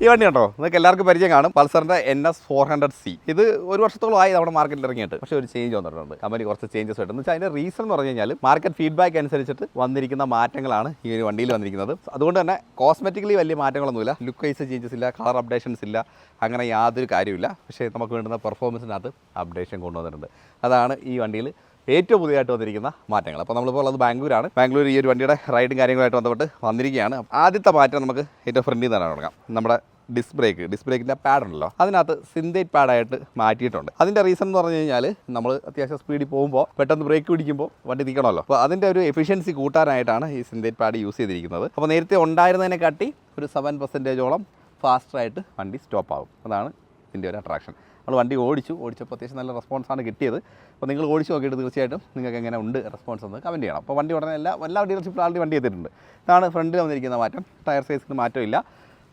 ഈ വണ്ടി കണ്ടോ, നിങ്ങൾക്ക് എല്ലാവർക്കും പരിചയം കാണും. പൾസറിന്റെ NS400C. ഇത് ഒരു വർഷത്തോളമായി നമ്മുടെ മാർക്കറ്റിൽ ഇറങ്ങിയിട്ട്, പക്ഷേ ഒരു ചേഞ്ച് വന്നിട്ടുണ്ട്. കമ്പനി കുറച്ച് ചേഞ്ചസ് ആയിട്ടെന്ന് വെച്ചാൽ അതിന്റെ റീസൺ എന്ന് പറഞ്ഞു കഴിഞ്ഞാൽ മാർക്കറ്റ് ഫീഡ്ബാക്ക് അനുസരിച്ചിട്ട് വന്നിരിക്കുന്ന മാറ്റങ്ങളാണ് ഈ ഒരു വണ്ടിയിൽ വന്നിരിക്കുന്നത്. അതുകൊണ്ട് തന്നെ കോസ്മെറ്റിക്കലി വലിയ മാറ്റങ്ങളൊന്നുമില്ല, ലുക്ക് വൈസ് ചേഞ്ചസ് ഇല്ല, കളർ അപ്ഡേഷൻസ് ഇല്ല, അങ്ങനെ യാതൊരു കാര്യമില്ല. പക്ഷേ നമുക്ക് വേണ്ടുന്ന പെർഫോമൻസിനകത്ത് അപ്ഡേഷൻ കൊണ്ടുവന്നിട്ടുണ്ട്. അതാണ് ഈ വണ്ടിയിൽ ഏറ്റവും പുതിയതായിട്ട് വന്നിരിക്കുന്ന മാറ്റങ്ങൾ. അപ്പോൾ നമ്മളിപ്പോൾ ഉള്ളത് ബാംഗ്ലൂരാണ്. ബാംഗ്ലൂർ ഈ ഒരു വണ്ടിയുടെ റൈഡും കാര്യങ്ങളായിട്ട് ബന്ധപ്പെട്ട് വന്നിരിക്കുകയാണ്. ആദ്യത്തെ മാറ്റം നമുക്ക് ഏറ്റവും ഫ്രണ്ടിൽ നിന്നാണ് തുടങ്ങാം. നമ്മുടെ ഡിസ്ക് ബ്രേക്കിൻ്റെ പാഡ് ഉണ്ടല്ലോ, അതിനകത്ത് സിന്തേറ്റ് പാഡായിട്ട് മാറ്റിയിട്ടുണ്ട്. അതിൻ്റെ റീസൺ എന്ന് പറഞ്ഞു കഴിഞ്ഞാൽ നമ്മൾ അത്യാവശ്യം സ്പീഡിൽ പോകുമ്പോൾ പെട്ടെന്ന് ബ്രേക്ക് പിടിക്കുമ്പോൾ വണ്ടി നിൽക്കണമല്ലോ. അപ്പോൾ അതിൻ്റെ ഒരു എഫിഷ്യൻസി കൂട്ടാനായിട്ടാണ് ഈ സിന്തേറ്റ് പാഡ് യൂസ് ചെയ്തിരിക്കുന്നത്. അപ്പോൾ നേരത്തെ ഉണ്ടായിരുന്നതിനെ കാട്ടി ഒരു 7% ഫാസ്റ്ററായിട്ട് വണ്ടി സ്റ്റോപ്പ് ആകും. അതാണ് ഇതിൻ്റെ ഒരു അട്രാക്ഷൻ. നമ്മൾ വണ്ടി ഓടിച്ചപ്പോൾ അത്യാവശ്യം നല്ല റെസ്പോൺസാണ് കിട്ടിയത്. അപ്പോൾ നിങ്ങൾ ഓടിച്ച് നോക്കിയിട്ട് തീർച്ചയായിട്ടും നിങ്ങൾക്ക് എങ്ങനെ ഉണ്ട് റെസ്പോൺസ് എന്ന് കമൻറ്റ് ചെയ്യണം. അപ്പോൾ വണ്ടി ഉടനെ എല്ലാ ഡീലർഷിപ്പിലും ആൾറെഡി വണ്ടി ചെയ്തിട്ടുണ്ട്. ഇതാണ് ഫ്രണ്ടിൽ വന്നിരിക്കുന്ന മാറ്റം. ടയർ സൈസിന് മാറ്റമില്ല.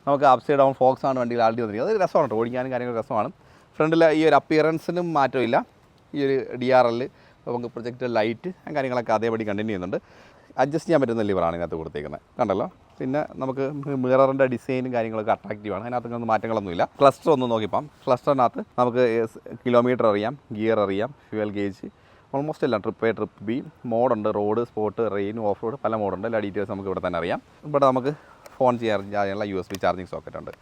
നമുക്ക് അപ്സൈഡ് ഡൗൺ ഫോക്സ് ആണ് വണ്ടിയിൽ ആൾറെഡി വന്നിരിക്കുന്നത്. അത് രസമാണ്, ഓടിക്കാനും കാര്യങ്ങൾ രസമാണ്. ഫ്രണ്ടിൽ ഈ ഒരു അപ്പിയറൻസിനും മാറ്റമില്ല. ഈ ഒരു DRL നമുക്ക് പ്രൊജക്റ്റ് ലൈറ്റ് കാര്യങ്ങളൊക്കെ അതേപടി കണ്ടിന്യൂ ചെയ്യുന്നുണ്ട്. അഡ്ജസ്റ്റ് ചെയ്യാൻ പറ്റുന്ന ലിവറാണ് ഇതിനകത്ത് കൊടുത്തേക്കുന്നത്, കണ്ടല്ലോ. പിന്നെ നമുക്ക് മിററിൻ്റെ ഡിസൈനും കാര്യങ്ങളൊക്കെ അട്രാക്റ്റീവാണ്. അതിനകത്ത് മാറ്റങ്ങളൊന്നുമില്ല. ക്ലസ്റ്റർ ഒന്ന് നോക്കിപ്പം. ക്ലസ്റ്ററിനകത്ത് നമുക്ക് കിലോമീറ്റർ അറിയാം, ഗിയർ അറിയാം, ഫ്യൂവൽ ഗേജ്, ഓൾമോസ്റ്റ് എല്ലാം ട്രിപ്പ് A ട്രിപ്പ് B, മോഡുണ്ട്, road, sport, rain, off road, പല മോഡുണ്ട്. എല്ലാ ഡീറ്റെയിൽസ് നമുക്ക് ഇവിടെ തന്നെ അറിയാം. ഇവിടെ നമുക്ക് ഫോൺ ചെയ്യാനുള്ള USB ചാർജിങ് സോക്കറ്റ് ഉണ്ട്.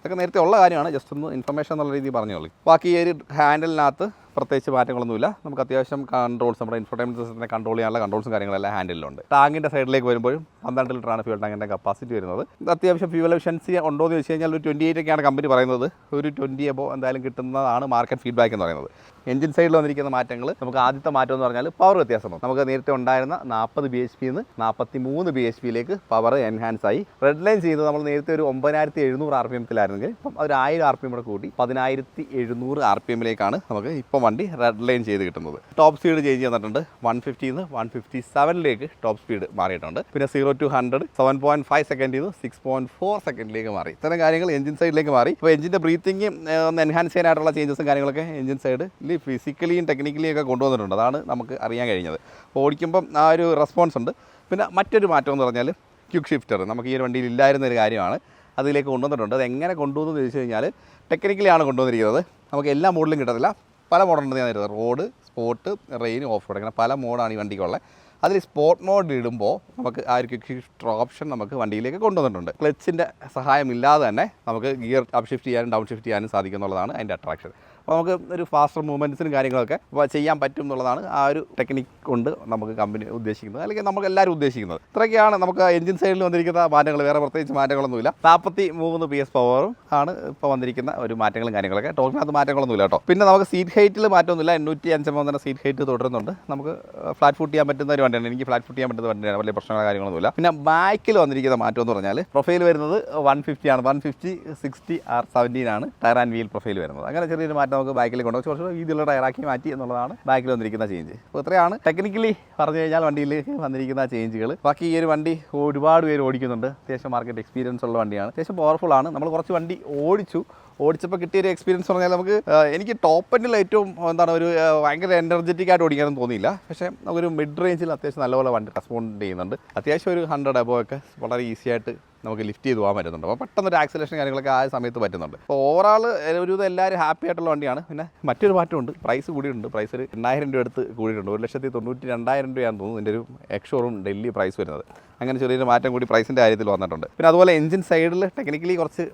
ഇതൊക്കെ നേരത്തെ ഉള്ള കാര്യമാണ്, ജസ്റ്റ് ഒന്ന് ഇൻഫർമേഷൻ എന്നുള്ള രീതിയിൽ പറഞ്ഞോളൂ. ബാക്കി ഈ ഒരു ഹാൻഡിലിനകത്ത് പ്രത്യേകിച്ച് മാറ്റങ്ങളൊന്നുമില്ല. നമുക്ക് അത്യാവശ്യം കൺട്രോൾസ്, നമ്മുടെ ഇൻഫർടൈൻമെൻറ്റ് സിസ്റ്റത്തിനെ കൺട്രോൾ ചെയ്യാനുള്ള കൺട്രോൾസും കാര്യങ്ങളെല്ലാം ഹാൻഡിലുണ്ട്. ടാങ്കിൻ്റെ സൈഡിലേക്ക് വരുമ്പോഴും 12 ലിറ്ററാണ് ഫ്യൂൽ ടാങ്കിൻ്റെ കപ്പാസിറ്റി വരുന്നത്. ഇത് അത്യാവശ്യം ഫ്യൂൽ എഫിഷ്യൻസി ഉണ്ടോ എന്ന് ചോദിച്ചു കഴിഞ്ഞാൽ ഒരു 28 ഒക്കെയാണ് കമ്പനി പറയുന്നത്. ഒരു 20 എബോ എന്തായാലും കിട്ടുന്നതാണ് മാർക്കറ്റ് ഫീഡ്ബാക്ക് എന്ന് പറയുന്നത്. എഞ്ചിൻ സൈഡിൽ വന്നിരിക്കുന്ന മാറ്റങ്ങൾ, നമുക്ക് ആദ്യത്തെ മാറ്റം എന്ന് പറഞ്ഞാൽ പവർ വ്യത്യാസമാണ്. നമുക്ക് നേരത്തെ ഉണ്ടായിരുന്ന 40 bhp നിന്ന് 43 bhpയിലേക്ക് പവർ എൻഹാൻസ് ആയി. റെഡ് ലൈൻ ചെയ്യുന്നത് നമ്മൾ നേരത്തെ ഒരു 9700 RPM-ത്തിലായിരുന്നെങ്കിൽ ഇപ്പം ഒരു 1000 RPM കൂടെ കൂടി 11700 RPM-ലേക്കാണ് നമുക്ക് ഇപ്പം വണ്ടി റെഡ് ലൈൻ ചെയ്ത് കിട്ടുന്നത്. ടോപ്പ് സ്പീഡ് ചേഞ്ച് ചെയ്തിട്ടുണ്ട്. 150 നിന്ന് 157ലേക്ക് ടോപ്പ് സ്പീഡ് മാറിയിട്ടുണ്ട്. പിന്നെ 0 to 100 7.5 സെക്കൻഡിൽ നിന്ന് 6.4 സെക്കൻഡിലേക്ക് മാറി. ഇത്തരം കാര്യങ്ങൾ എഞ്ചിൻ സൈഡിലേക്ക് മാറി. ഇപ്പോൾ എഞ്ചിൻ്റെ ബ്രീത്തിങ് ഒന്ന് എൻഹാൻസ് ചെയ്യാനായിട്ടുള്ള ചേഞ്ചസും കാര്യങ്ങളൊക്കെ എഞ്ചിൻ സൈഡിൽ ഫിസിക്കലിയും ടെക്നിക്കലിയും ഒക്കെ കൊണ്ടുവന്നിട്ടുണ്ട്. അതാണ് നമുക്ക് അറിയാൻ കഴിഞ്ഞത്. അപ്പോൾ ഓടിക്കുമ്പം ആ ഒരു റെസ്പോൺസ് ഉണ്ട്. പിന്നെ മറ്റൊരു മാറ്റം എന്ന് പറഞ്ഞാൽ ക്വിക്ക് ഷിഫ്റ്റർ നമുക്ക് ഈ ഒരു വണ്ടിയിൽ ഇല്ലായിരുന്ന ഒരു കാര്യമാണ്, അതിലേക്ക് കൊണ്ടുവന്നിട്ടുണ്ട്. അത് എങ്ങനെ കൊണ്ടുവന്നു ചോദിച്ചു കഴിഞ്ഞാൽ ടെക്നിക്കലിയാണ് കൊണ്ടുവന്നിരിക്കുന്നത്. നമുക്ക് എല്ലാ മോഡലും കിട്ടത്തില്ല, പല മോഡുണ്ടെന്ന് ഞാൻ തരുന്നത്. Road, sport, rain, off road, അങ്ങനെ പല മോഡാണ് ഈ വണ്ടിക്കുള്ളത്. അതിൽ സ്പോർട്ട് മോഡ് ഇടുമ്പോൾ നമുക്ക് ആ ഒരു ക്വിക്ക് ഷിഫ്റ്റർ ഓപ്ഷൻ നമുക്ക് വണ്ടിയിലേക്ക് കൊണ്ടുവന്നിട്ടുണ്ട്. ക്ലച്ചിൻ്റെ സഹായമില്ലാതെ തന്നെ നമുക്ക് ഗിയർ അപ്പ് ഷിഫ്റ്റ് ചെയ്യാനും ഡൗൺ ഷിഫ്റ്റ് ചെയ്യാനും സാധിക്കും എന്നുള്ളതാണ് അതിൻ്റെ അട്രാക്ഷൻ. അപ്പോൾ നമുക്ക് ഒരു ഫാസ്റ്റർ മൂവ്മെൻറ്റ്സിനും കാര്യങ്ങളൊക്കെ ചെയ്യാൻ പറ്റും എന്നുള്ളതാണ് ആ ഒരു ടെക്നിക്ക് കൊണ്ട് നമുക്ക് കമ്പനി ഉദ്ദേശിക്കുന്നത്, അല്ലെങ്കിൽ നമുക്ക് എല്ലാവരും ഉദ്ദേശിക്കുന്നത്. ഇത്രയൊക്കെയാണ് നമുക്ക് എഞ്ചിൻ സൈഡിൽ വന്നിരിക്കുന്ന മാറ്റങ്ങൾ. വേറെ പ്രത്യേകിച്ച് മാറ്റങ്ങളൊന്നുമില്ല. 43 PS പവറും ആണ് ഇപ്പോൾ വന്നിരിക്കുന്ന ഒരു മാറ്റങ്ങളും കാര്യങ്ങളൊക്കെ. ടോക്കിനകത്ത് മാറ്റങ്ങളൊന്നുമില്ല കേട്ടോ. പിന്നെ നമുക്ക് സീറ്റ് ഹൈറ്റിൽ മാറ്റമൊന്നുമില്ല. 805 തന്നെ സീറ്റ് ഹൈറ്റ് തുടരുന്നുണ്ട്. നമുക്ക് ഫ്ലാറ്റ് ഫുട്ട് ചെയ്യാൻ പറ്റുന്ന ഒരു വണ്ടിയാണ്. എനിക്ക് ഫ്ലാറ്റ് ഫുട്ട് ചെയ്യാൻ പറ്റുന്ന വണ്ടിയാണ്, വലിയ പ്രശ്നങ്ങളോ കാര്യങ്ങളൊന്നുമില്ല. പിന്നെ ബാക്കിൽ വന്നിരിക്കുന്ന മാറ്റം എന്ന് പറഞ്ഞാൽ പ്രൊഫൈൽ വരുന്നത് 150 ആണ്. 150 60 R17 ആണ് ടയർ ആൻഡ് വീൽ പ്രൊഫൈൽ വരുന്നത്. അങ്ങനെ ചെറിയൊരു മാറ്റം നമുക്ക് ബാക്കിൽ കൊണ്ടുപോയി കുറച്ച് വീതിയുള്ള ടയറാക്കി മാറ്റി എന്നുള്ളതാണ് ബാക്കിൽ വന്നിരിക്കുന്ന ചേഞ്ച്. അപ്പോൾ ഇത്രയാണ് ടെക്നിക്കലി പറഞ്ഞു കഴിഞ്ഞാൽ വണ്ടിയിൽ വന്നിരിക്കുന്ന ചേഞ്ചുകൾ. ബാക്കി ഈ ഒരു വണ്ടി ഒരുപാട് പേര് ഓടിക്കുന്നുണ്ട്. അത്യാവശ്യം മാർക്കറ്റ് എക്സ്പീരിയൻസ് ഉള്ള വണ്ടിയാണ്. അത്യാവശ്യം പവർഫുൾ ആണ്. നമ്മൾ കുറച്ച് വണ്ടി ഓടിച്ചപ്പോൾ കിട്ടിയൊരു എക്സ്പീരിയൻസ് പറഞ്ഞാൽ നമുക്ക് എനിക്ക് ടോപ്പ് എൻഡിൽ ഏറ്റവും ഒരു ഭയങ്കര എനർജറ്റിക് ആയിട്ട് ഓടിക്കാനൊന്നും തോന്നിയില്ല. പക്ഷേ നമുക്കൊരു മിഡ് റേഞ്ചിൽ അത്യാവശ്യം നല്ലപോലെ വണ്ടി റെസ്പോണ്ട് ചെയ്യുന്നുണ്ട്. അത്യാവശ്യം ഒരു 100 എബോ ഒക്കെ വളരെ ഈസി ആയിട്ട് നമുക്ക് ലിഫ്റ്റ് ചെയ്ത് പോകാൻ പറ്റുന്നുണ്ട്. അപ്പോൾ പെട്ടെന്നൊരു ആക്സിലേഷൻ കാര്യങ്ങളൊക്കെ ആ സമയത്ത് പറ്റുന്നുണ്ട്. അപ്പോൾ ഓവറാൾ ഒരു എല്ലാവരും ഹാപ്പി ആയിട്ടുള്ള വണ്ടിയാണ്. പിന്നെ മറ്റൊരു മാറ്റമുണ്ട്, പ്രൈസ് കൂടിയിട്ടുണ്ട്. പ്രൈസ് ഒരു 8000 രൂപ അടുത്ത് കൂടിയിട്ടുണ്ട്. 1,92,000 രൂപയാണെന്ന് തോന്നുന്നു ഇതിൻ്റെ ഒരു എക്സ്-ഷോറൂം ഡൽഹി പ്രൈസ് വരുന്നത്. അങ്ങനെ ചെറിയൊരു മാറ്റം കൂടി പ്രൈസിൻ്റെ കാര്യത്തിൽ വന്നിട്ടുണ്ട്. പിന്നെ അതുപോലെ എഞ്ചിൻ സൈഡിൽ ടെക്നിക്കലി കുറച്ച്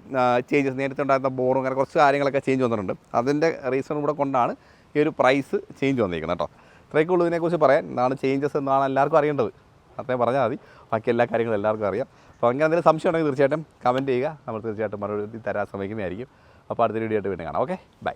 ചേഞ്ചസ്, നേരത്തെ ഉണ്ടായിരുന്ന ബോറും അങ്ങനെ കുറച്ച് കാര്യങ്ങളൊക്കെ ചേഞ്ച് വന്നിട്ടുണ്ട്. അതിൻ്റെ റീസൺ കൂടെ കൊണ്ടാണ് ഈ ഒരു പ്രൈസ് ചേഞ്ച് വന്നിരിക്കുന്നത് കേട്ടോ. ഇത്രയൊക്കെ ഉള്ളൂ ഇതിനെക്കുറിച്ച് പറയാൻ. എന്താണ് ചേഞ്ചസ് എന്നാണ് എല്ലാവർക്കും അറിയേണ്ടത്. അത്രയും പറഞ്ഞാൽ മതി. ബാക്കി എല്ലാ കാര്യങ്ങളും എല്ലാവർക്കും അറിയാം. അപ്പോൾ അങ്ങനെ എന്തെങ്കിലും സംശയം ഉണ്ടെങ്കിൽ തീർച്ചയായിട്ടും കമൻറ്റ് ചെയ്യുക. നമ്മൾ തീർച്ചയായിട്ടും മറുപടി തരാൻ ശ്രമിക്കുന്നതായിരിക്കും. അപ്പോൾ അടുത്ത വീഡിയോ ആയിട്ട് വീണ്ടും കാണാം. Okay, by.